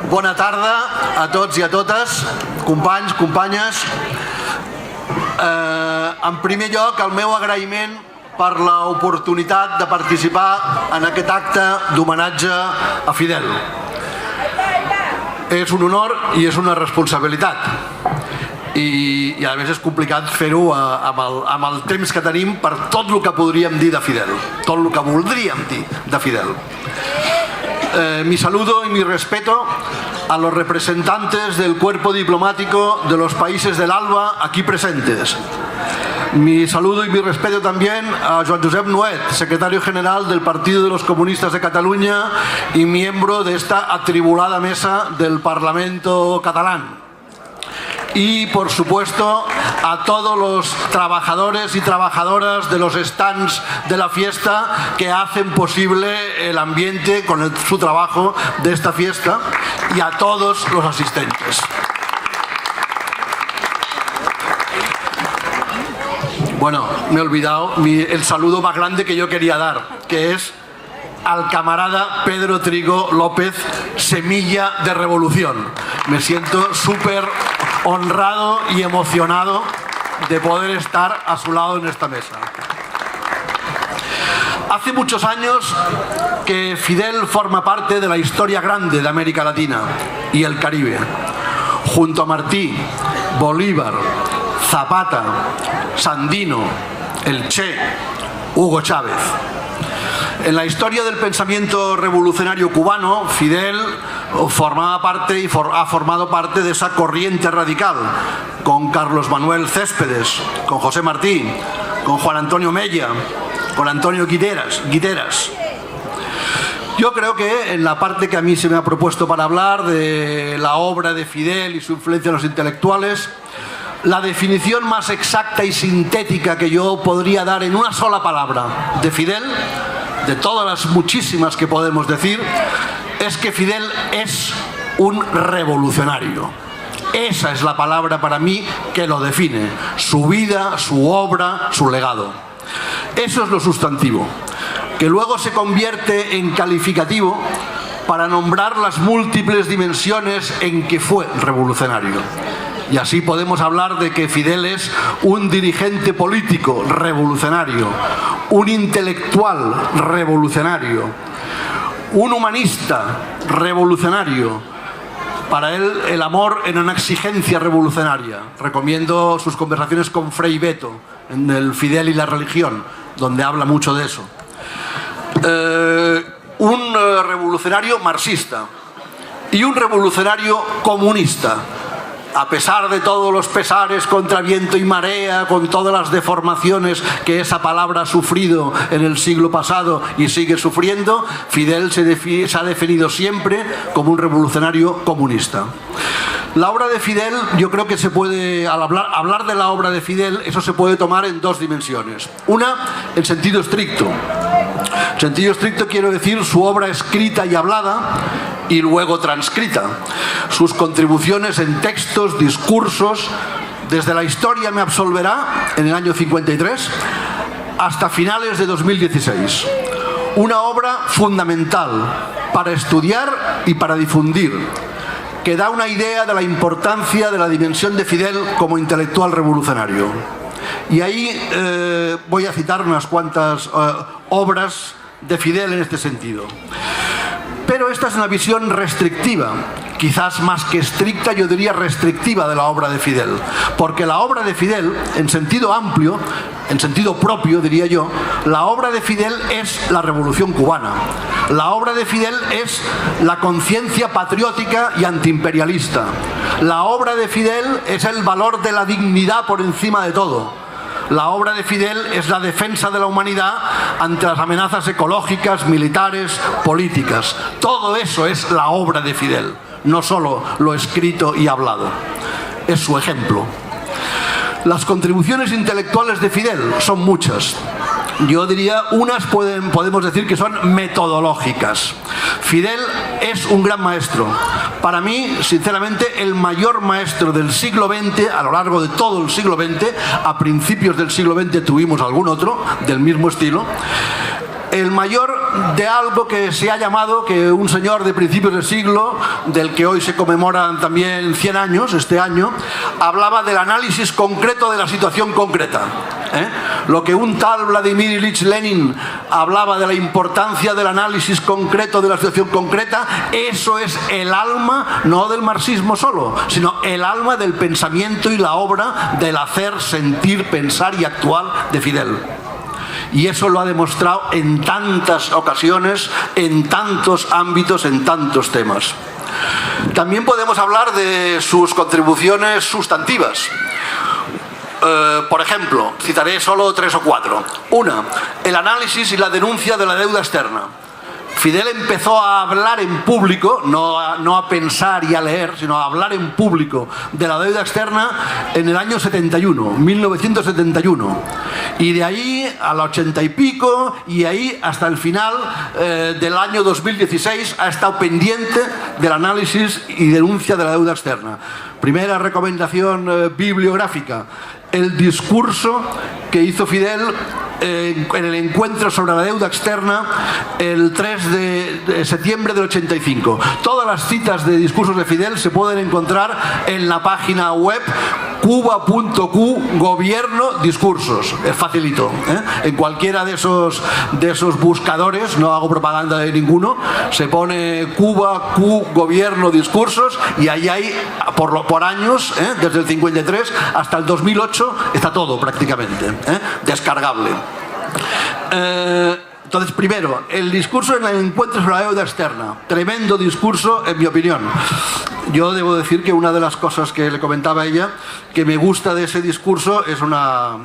Bona tarda a tots i a totes, companys, companyes. En primer lloc, el meu agraïment per l'oportunitat de participar en aquest acte d'homenatge a Fidel. És un honor i és una responsabilitat. I a més és complicat fer-ho amb el temps que tenim per tot el que podríem dir de Fidel, tot el que voldríem dir de Fidel. Mi saludo y mi respeto a los representantes del cuerpo diplomático de los países del ALBA aquí presentes. Mi saludo y mi respeto también a Joan Josep Nuet, secretario general del Partido de los Comunistas de Cataluña y miembro de esta atribulada mesa del Parlamento catalán. Y, por supuesto, a todos los trabajadores y trabajadoras de los stands de la fiesta que hacen posible el ambiente con su trabajo de esta fiesta, y a todos los asistentes. Bueno, me he olvidado el saludo más grande que yo quería dar, que es al camarada Pedro Trigo López, semilla de revolución. Me siento súper honrado y emocionado de poder estar a su lado en esta mesa. Hace muchos años que Fidel forma parte de la historia grande de América Latina y el Caribe, junto a Martí, Bolívar, Zapata, Sandino, el Che, Hugo Chávez. En la historia del pensamiento revolucionario cubano, Fidel formaba parte y ha formado parte de esa corriente radical, con Carlos Manuel Céspedes, con José Martí, con Juan Antonio Mella, con Antonio Guiteras. Yo creo que en la parte que a mí se me ha propuesto para hablar de la obra de Fidel y su influencia en los intelectuales, la definición más exacta y sintética que yo podría dar en una sola palabra de Fidel, de todas las muchísimas que podemos decir, es que Fidel es un revolucionario. Esa es la palabra para mí que lo define: su vida, su obra, su legado. Eso es lo sustantivo, que luego se convierte en calificativo para nombrar las múltiples dimensiones en que fue revolucionario. Y así podemos hablar de que Fidel es un dirigente político revolucionario, un intelectual revolucionario, un humanista revolucionario. Para él el amor era una exigencia revolucionaria. Recomiendo sus conversaciones con Frei Beto en el Fidel y la religión, donde habla mucho de eso. Un revolucionario marxista y un revolucionario comunista. A pesar de todos los pesares contra viento y marea, con todas las deformaciones que esa palabra ha sufrido en el siglo pasado y sigue sufriendo, Fidel se ha definido siempre como un revolucionario comunista. La obra de Fidel, yo creo que se puede, al hablar de la obra de Fidel, eso se puede tomar en dos dimensiones. Una, en sentido estricto. En sentido estricto quiero decir su obra escrita y hablada y luego transcrita. Sus contribuciones en textos, discursos, desde La historia me absolverá, en el año 53, hasta finales de 2016. Una obra fundamental para estudiar y para difundir, que da una idea de la importancia de la dimensión de Fidel como intelectual revolucionario. Y ahí voy a citar unas cuantas obras de Fidel en este sentido. Pero esta es una visión restrictiva, quizás más que estricta, yo diría restrictiva de la obra de Fidel. Porque la obra de Fidel, en sentido amplio, en sentido propio, diría yo, la obra de Fidel es la revolución cubana. La obra de Fidel es la conciencia patriótica y antiimperialista. La obra de Fidel es el valor de la dignidad por encima de todo. La obra de Fidel es la defensa de la humanidad ante las amenazas ecológicas, militares, políticas. Todo eso es la obra de Fidel, no solo lo escrito y hablado. Es su ejemplo. Las contribuciones intelectuales de Fidel son muchas. Yo diría, unas podemos decir que son metodológicas. Fidel es un gran maestro. Para mí, sinceramente, el mayor maestro del siglo XX, a lo largo de todo el siglo XX, a principios del siglo XX tuvimos algún otro del mismo estilo. el mayor de algo que se ha llamado, que un señor de principios del siglo, del que hoy se conmemoran también 100 años, este año, hablaba del análisis concreto de la situación concreta. Lo que un tal Vladimir Ilich Lenin hablaba de la importancia del análisis concreto de la situación concreta, eso es el alma, no del marxismo solo, sino el alma del pensamiento y la obra del hacer, sentir, pensar y actuar de Fidel. Y eso lo ha demostrado en tantas ocasiones, en tantos ámbitos, en tantos temas. También podemos hablar de sus contribuciones sustantivas. Por ejemplo, citaré solo 3 o 4. Una, el análisis y la denuncia de la deuda externa. Fidel empezó a hablar en público, no a pensar y a leer, sino a hablar en público de la deuda externa en el año 1971. Y de ahí al 80 y pico, y ahí hasta el final del año 2016 ha estado pendiente del análisis y denuncia de la deuda externa. Primera recomendación bibliográfica, el discurso que hizo Fidel en el encuentro sobre la deuda externa el 3 de septiembre del 85. Todas las citas de discursos de Fidel se pueden encontrar en la página web cuba.cu gobierno discursos. Es facilito, en cualquiera de esos buscadores, no hago propaganda de ninguno, se pone Cuba Q gobierno discursos y ahí hay por años, desde el 53 hasta el 2008 está todo prácticamente descargable. Entonces, primero, el discurso en el encuentro sobre la deuda externa. Tremendo discurso, en mi opinión. Yo debo decir que una de las cosas que le comentaba a ella, que me gusta de ese discurso, es una...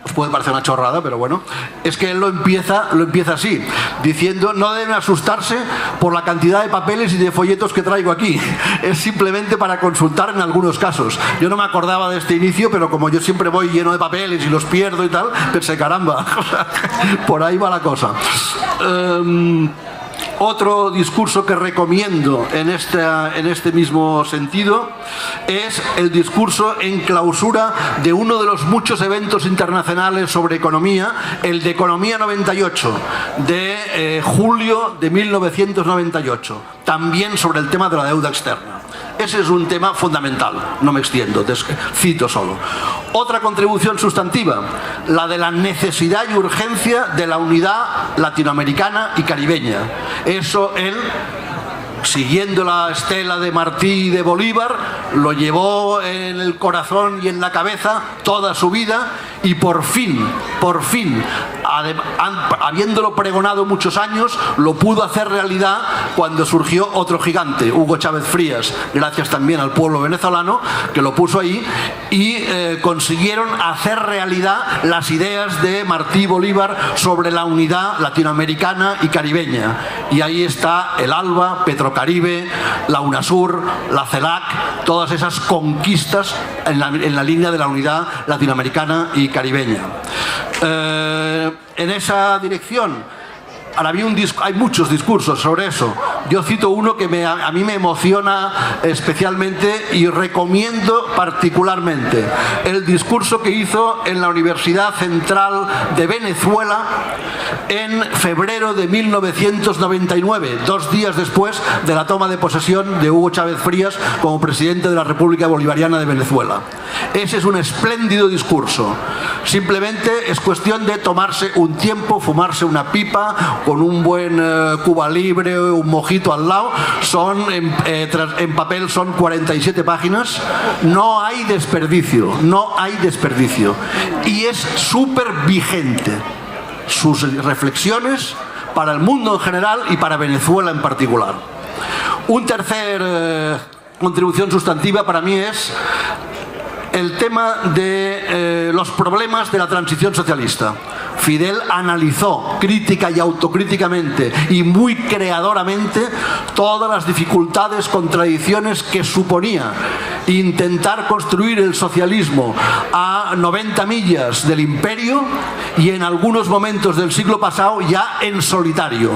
Os puede parecer una chorrada, pero bueno, es que él lo empieza así, diciendo: no deben asustarse por la cantidad de papeles y de folletos que traigo aquí, es simplemente para consultar en algunos casos. Yo no me acordaba de este inicio, pero como yo siempre voy lleno de papeles y los pierdo y tal, pensé, caramba, por ahí va la cosa. Otro discurso que recomiendo en este mismo sentido es el discurso en clausura de uno de los muchos eventos internacionales sobre economía, el de Economía 98, de julio de 1998, también sobre el tema de la deuda externa. Ese es un tema fundamental, no me extiendo, cito solo. Otra contribución sustantiva, la de la necesidad y urgencia de la unidad latinoamericana y caribeña. Eso él, siguiendo la estela de Martí y de Bolívar, lo llevó en el corazón y en la cabeza toda su vida, y por fin, habiéndolo pregonado muchos años, lo pudo hacer realidad cuando surgió otro gigante, Hugo Chávez Frías, gracias también al pueblo venezolano que lo puso ahí, y consiguieron hacer realidad las ideas de Martí y Bolívar sobre la unidad latinoamericana y caribeña. Y ahí está el ALBA, Petrocaribe, la UNASUR, la CELAC, todas esas conquistas en la línea de la unidad latinoamericana y caribeña. En esa dirección ahora hay muchos discursos sobre eso. Yo cito uno que a mí me emociona especialmente y recomiendo particularmente: el discurso que hizo en la Universidad Central de Venezuela en febrero de 1999, 2 días después de la toma de posesión de Hugo Chávez Frías como presidente de la República Bolivariana de Venezuela. Ese es un espléndido discurso. Simplemente es cuestión de tomarse un tiempo, fumarse una pipa con un buen Cuba Libre, un mojito al lado. En papel son 47 páginas. No hay desperdicio, y es súper vigente sus reflexiones para el mundo en general y para Venezuela en particular. Un tercer contribución sustantiva para mí es el tema de los problemas de la transición socialista. Fidel analizó crítica y autocríticamente y muy creadoramente todas las dificultades, contradicciones que suponía intentar construir el socialismo a 90 millas del imperio y en algunos momentos del siglo pasado ya en solitario.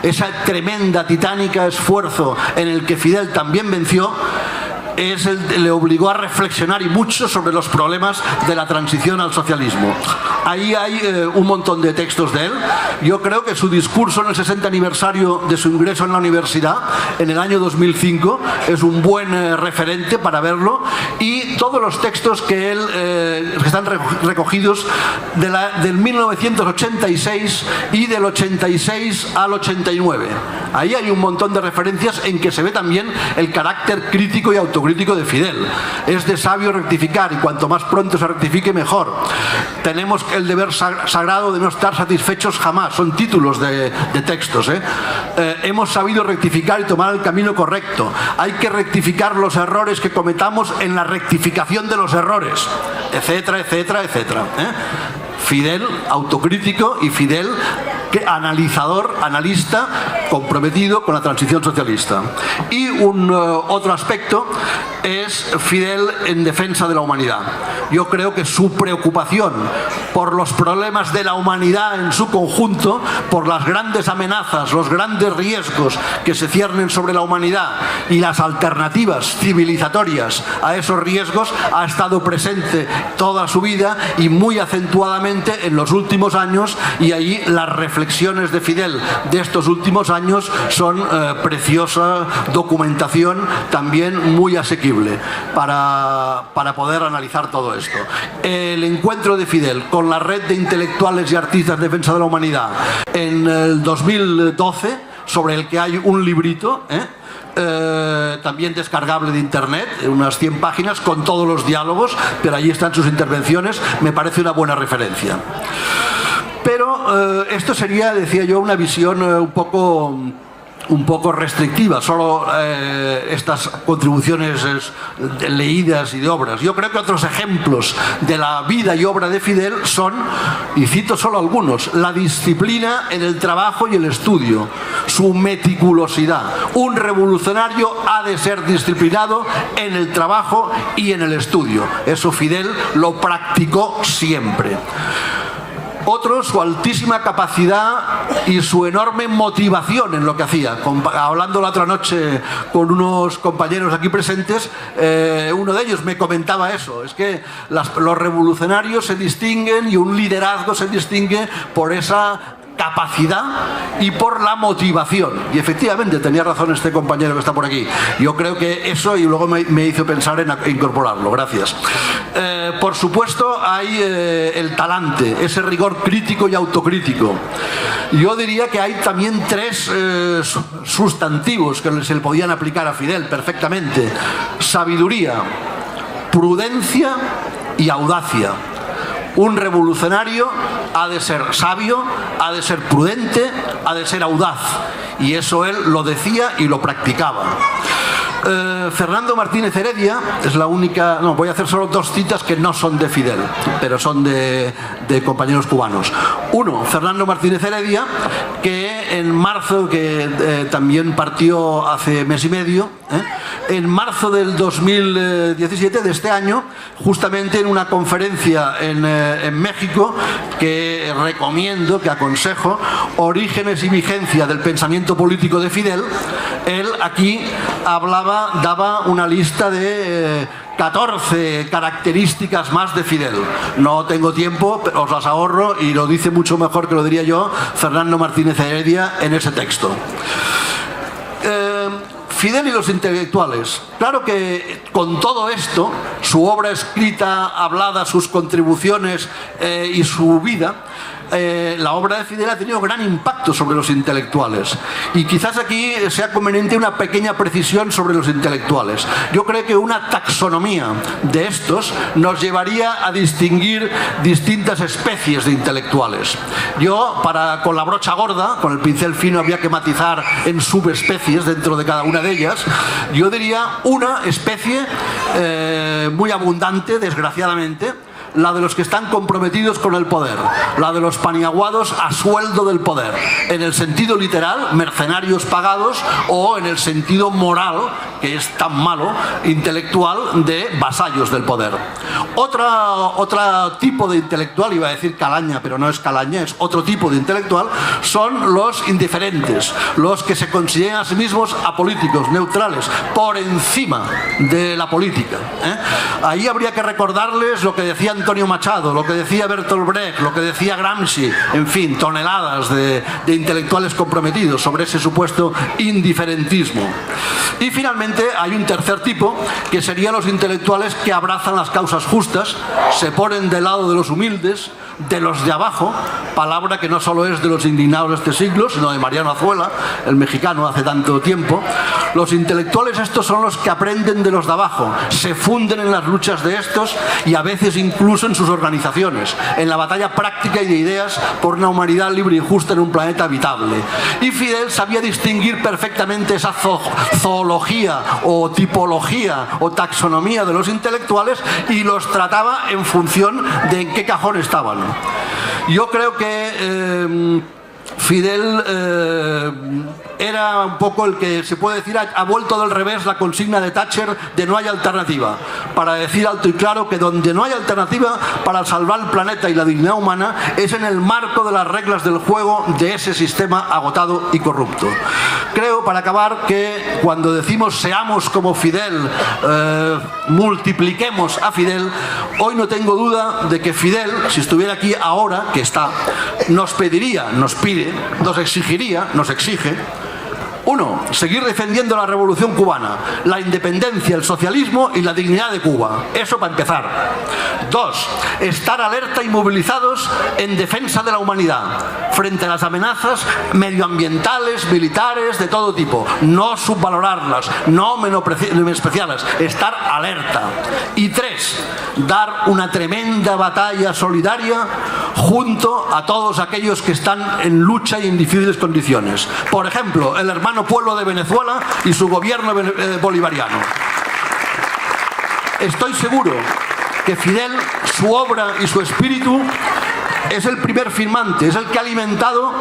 Esa tremenda, titánica esfuerzo en el que Fidel también venció le obligó a reflexionar y mucho sobre los problemas de la transición al socialismo. Ahí hay un montón de textos de él. Yo creo que su discurso en el 60 aniversario de su ingreso en la universidad, en el año 2005, es un buen referente para verlo, y todos los textos que están recogidos del 1986 y del 86 al 89. Ahí hay un montón de referencias en que se ve también el carácter crítico y autocrítico de Fidel. Es de sabio rectificar, y cuanto más pronto se rectifique mejor. Tenemos el deber sagrado de no estar satisfechos jamás. Son títulos de textos. Hemos sabido rectificar y tomar el camino correcto. Hay que rectificar los errores que cometamos en la rectificación de los errores, etcétera, etcétera, etcétera. Fidel autocrítico y Fidel analista comprometido con la transición socialista. Y otro aspecto es Fidel en defensa de la humanidad. Yo creo que su preocupación por los problemas de la humanidad en su conjunto, por las grandes amenazas, los grandes riesgos que se ciernen sobre la humanidad y las alternativas civilizatorias a esos riesgos, ha estado presente toda su vida y muy acentuadamente en los últimos años, y ahí las reflexiones de Fidel de estos últimos años son preciosa documentación, también muy asequible para poder analizar todo esto. El encuentro de Fidel con la red de intelectuales y artistas de defensa de la humanidad en el 2012, sobre el que hay un librito, también descargable de internet, unas 100 páginas con todos los diálogos, pero allí están sus intervenciones, me parece una buena referencia. Pero esto sería, decía yo, una visión un poco restrictiva, solo estas contribuciones leídas y de obras. Yo creo que otros ejemplos de la vida y obra de Fidel son, y cito solo algunos: la disciplina en el trabajo y el estudio, su meticulosidad. Un revolucionario ha de ser disciplinado en el trabajo y en el estudio. Eso Fidel lo practicó siempre. Otro, su altísima capacidad y su enorme motivación en lo que hacía. Hablando la otra noche con unos compañeros aquí presentes, uno de ellos me comentaba eso: es que los revolucionarios se distinguen, y un liderazgo se distingue por esa capacidad y por la motivación. Y efectivamente tenía razón este compañero que está por aquí. Yo creo que eso, y luego me hizo pensar en incorporarlo. Gracias. Por supuesto hay el talante, ese rigor crítico y autocrítico. Yo diría que hay también tres sustantivos que se le podían aplicar a Fidel perfectamente: sabiduría, prudencia y audacia. Un revolucionario ha de ser sabio, ha de ser prudente, ha de ser audaz, y eso él lo decía y lo practicaba. Fernando Martínez Heredia es la única... No, voy a hacer solo dos citas que no son de Fidel, pero son de compañeros cubanos. Uno, Fernando Martínez Heredia, que en marzo, que también partió hace mes y medio, en marzo del 2017, de este año, justamente en una conferencia en México, que recomiendo, que aconsejo, Orígenes y vigencia del pensamiento político de Fidel, él aquí daba una lista de 14 características más de Fidel. No tengo tiempo, os las ahorro, y lo dice mucho mejor que lo diría yo Fernando Martínez Heredia en ese texto. Fidel y los intelectuales. Claro que con todo esto, su obra escrita, hablada, sus contribuciones y su vida, la obra de Fidel ha tenido gran impacto sobre los intelectuales. Y quizás aquí sea conveniente una pequeña precisión sobre los intelectuales. Yo creo que una taxonomía de estos nos llevaría a distinguir distintas especies de intelectuales. Yo, con la brocha gorda, con el pincel fino, había que matizar en subespecies dentro de cada una de ellas. Yo diría una especie muy abundante, desgraciadamente, la de los que están comprometidos con el poder, la de los paniaguados a sueldo del poder, en el sentido literal, mercenarios pagados, o en el sentido moral, que es tan malo, intelectual, de vasallos del poder. Otro tipo de intelectual, iba a decir calaña, pero no es calaña, es otro tipo de intelectual, son los indiferentes, los que se consideran a sí mismos apolíticos, neutrales, por encima de la política. Ahí habría que recordarles lo que decía Antonio Machado, lo que decía Bertolt Brecht, lo que decía Gramsci, en fin, toneladas de intelectuales comprometidos sobre ese supuesto indiferentismo. Y finalmente hay un tercer tipo, que serían los intelectuales que abrazan las causas justas, se ponen del lado de los humildes, de los de abajo, palabra que no solo es de los indignados de este siglo, sino de Mariano Azuela, el mexicano, hace tanto tiempo. Los intelectuales estos son los que aprenden de los de abajo, se funden en las luchas de estos y a veces incluso en sus organizaciones, en la batalla práctica y de ideas por una humanidad libre y justa en un planeta habitable. Y Fidel sabía distinguir perfectamente esa zoología o tipología o taxonomía de los intelectuales y los trataba en función de en qué cajón estaban. Yo creo que Fidel era un poco el que se puede decir ha vuelto del revés la consigna de Thatcher de no hay alternativa, para decir alto y claro que donde no hay alternativa para salvar el planeta y la dignidad humana es en el marco de las reglas del juego de ese sistema agotado y corrupto. Creo, para acabar, que cuando decimos seamos como Fidel, multipliquemos a Fidel, hoy no tengo duda de que Fidel, si estuviera aquí ahora, que está, nos pediría, nos pide, nos exigiría, nos exige: 1. Seguir defendiendo la revolución cubana, la independencia, el socialismo y la dignidad de Cuba. Eso para empezar. 2. Estar alerta y movilizados en defensa de la humanidad frente a las amenazas medioambientales, militares, de todo tipo. No subvalorarlas, no menospreciarlas, estar alerta. Y 3. Dar una tremenda batalla solidaria junto a todos aquellos que están en lucha y en difíciles condiciones. Por ejemplo, el hermano pueblo de Venezuela y su gobierno bolivariano. Estoy seguro que Fidel, su obra y su espíritu es el primer firmante, es el que ha alimentado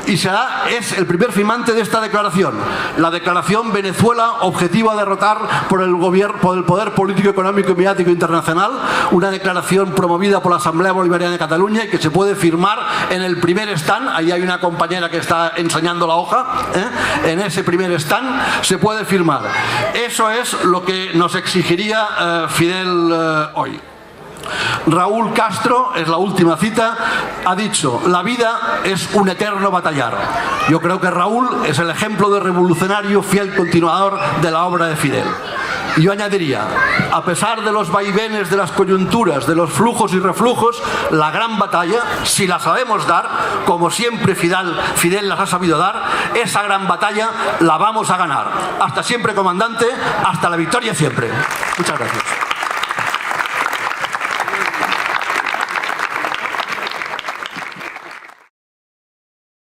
y es el primer firmante de esta declaración, la declaración Venezuela objetivo a derrotar por el poder político, económico y mediático internacional, una declaración promovida por la Asamblea Bolivariana de Cataluña y que se puede firmar en el primer stand. Ahí hay una compañera que está enseñando la hoja, en ese primer stand se puede firmar. Eso es lo que nos exigiría Fidel hoy. Raúl Castro, es la última cita, ha dicho: la vida es un eterno batallar. Yo creo que Raúl es el ejemplo de revolucionario fiel continuador de la obra de Fidel. Y yo añadiría, a pesar de los vaivenes de las coyunturas, de los flujos y reflujos, la gran batalla, si la sabemos dar, como siempre Fidel las ha sabido dar, esa gran batalla la vamos a ganar. Hasta siempre, comandante, hasta la victoria siempre. Muchas gracias.